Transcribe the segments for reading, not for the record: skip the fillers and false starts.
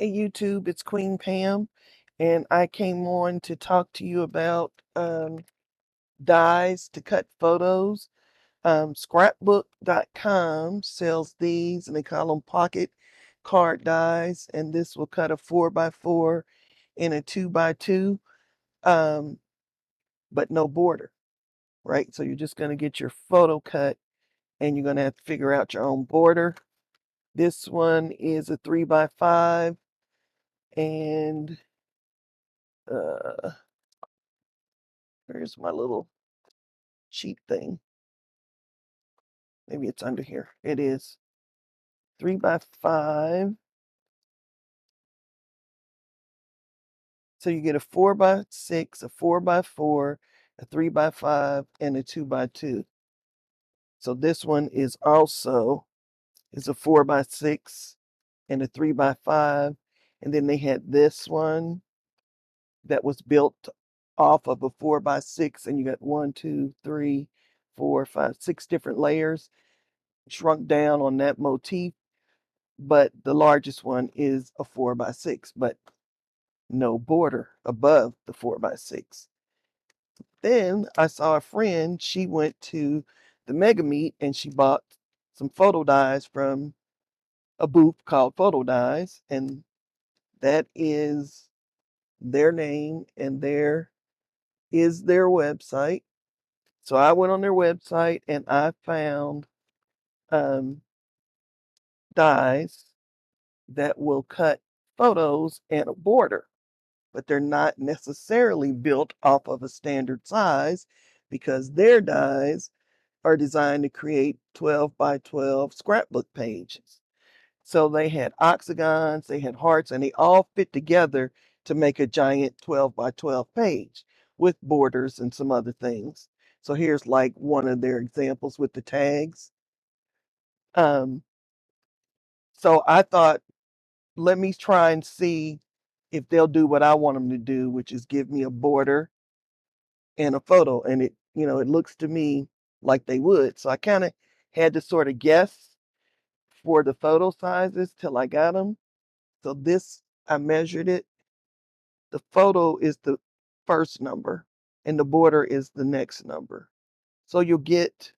Hey YouTube, it's Queen Pam, and I came on to talk to you about dies to cut photos. Scrapbook.com sells these, and they call them pocket card dies, and this will cut a 4x4 and a 2x2, um, but no border, right? So you're just going to get your photo cut, and you're going to have to figure out your own border. This one is a 3x5, and uh, where's my little sheet thing? Maybe it's under here. It is 3x5. So you get a 4x6, a 4x4, a 3x5, and a 2x2. So this one is also is a 4x6 and a 3x5. And then they had this one that was built off of a 4x6, and you got 1, 2, 3, 4, 5, 6 different layers shrunk down on that motif. But the largest one is a 4x6, but no border above the 4x6. Then I saw a friend, she went to the Mega Meet and she bought some photo dies from a booth called Photo Dies, and that is their name, and there is their website. So I went on their website and I found um, dies that will cut photos and a border, but they're not necessarily built off of a standard size because their dies are designed to create 12 by 12 scrapbook pages. So they had octagons, they had hearts, and they all fit together to make a giant 12 by 12 page with borders and some other things. So here's like one of their examples with the tags. Um, so I thought, let me try and see if they'll do what I want them to do, which is give me a border and a photo. And it looks to me like they would. So I kind of had to sort of guess for the photo sizes till I got them. So this, I measured it. The photo is the first number and the border is the next number. So you'll get,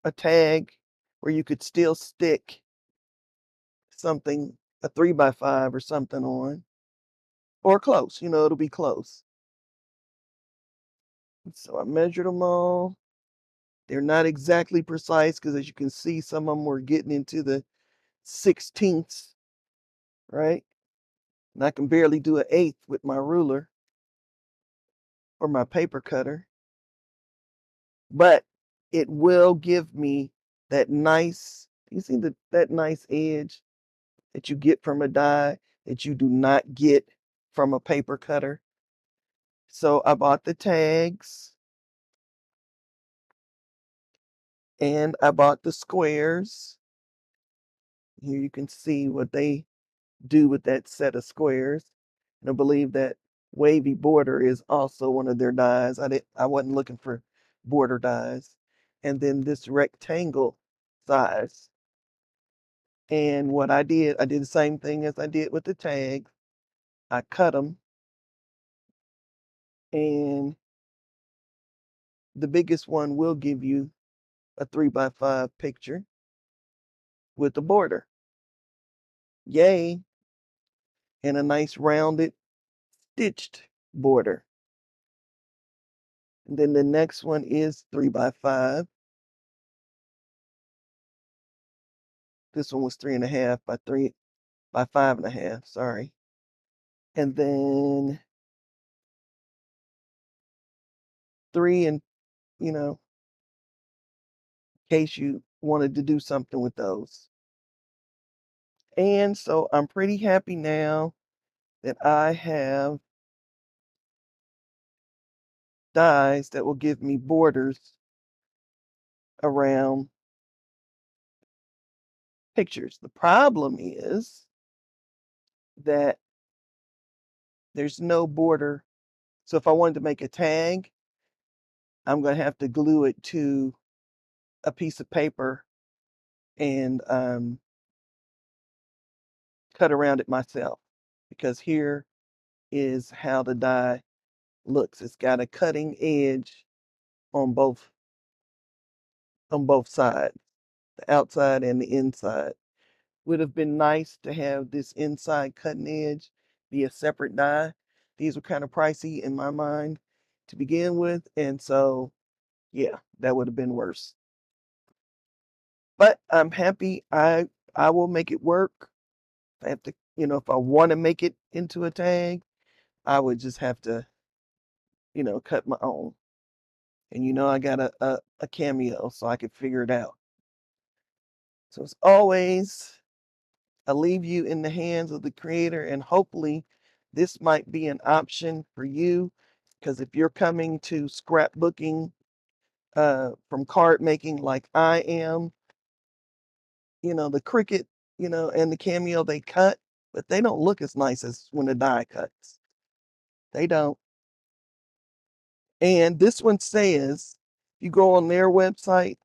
a tag where you could still stick something, a 3x5 or something on, or close, it'll be close. So I measured them all. They're not exactly precise because, as you can see, some of them were getting into the 16ths, right? And I can barely do an eighth with my ruler or my paper cutter, but it will give me that nice, you see that nice edge that you get from a die that you do not get from a paper cutter. So I bought the tags and I bought the squares. Here you can see what they do with that set of squares. And I believe that wavy border is also one of their dies. I wasn't looking for border dies. And then this rectangle size. And what I did the same thing as I did with the tags. I cut them, and the biggest one will give you a 3x5 picture with a border. Yay! And a nice rounded stitched border. And then the next one is 3x5. This one was 3.5 by 5.5. Sorry. And then 3, and in case you wanted to do something with those. And so I'm pretty happy now that I have dies that will give me borders around pictures. The problem is that there's no border. So if I wanted to make a tag, I'm going to have to glue it to a piece of paper and cut around it myself, because here is how the die looks. It's got a cutting edge on both sides, the outside and the inside. Would have been nice to have this inside cutting edge be a separate die. These were kind of pricey in my mind to begin with, and so yeah, that would have been worse. But I'm happy. I will make it work. I have to, if I want to make it into a tag, I would just have to, cut my own. And I got a Cameo, so I could figure it out. So as always, I leave you in the hands of the creator, and hopefully this might be an option for you, because if you're coming to scrapbooking from card making like I am, the Cricut, and the Cameo, they cut, but they don't look as nice as when the die cuts. They don't. And this one says, you go on their website,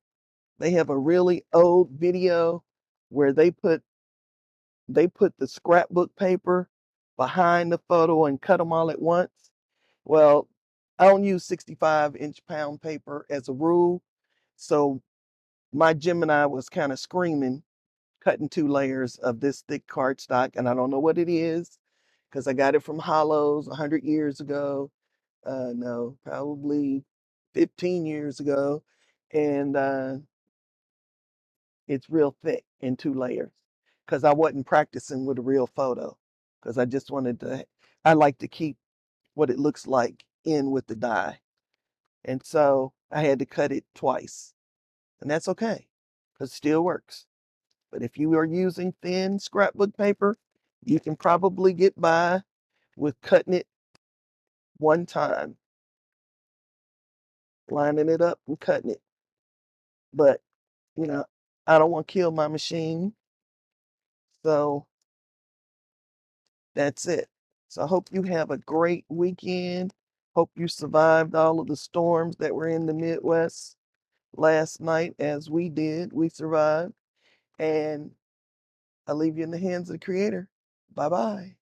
they have a really old video where they put the scrapbook paper behind the photo and cut them all at once. Well, I don't use 65-inch pound paper as a rule, so my Gemini was kind of screaming, cutting 2 layers of this thick cardstock, and I don't know what it is, because I got it from Hollows 100 years ago. No, probably 15 years ago, and it's real thick in 2 layers, because I wasn't practicing with a real photo, because I just wanted to. I like to keep what it looks like in with the die, and so I had to cut it twice, and that's okay, because it still works. But if you are using thin scrapbook paper, you can probably get by with cutting it one time, lining it up and cutting it. But, you know, I don't want to kill my machine. So that's it. So I hope you have a great weekend. Hope you survived all of the storms that were in the Midwest last night, as we did. We survived. And I leave you in the hands of the Creator. Bye bye.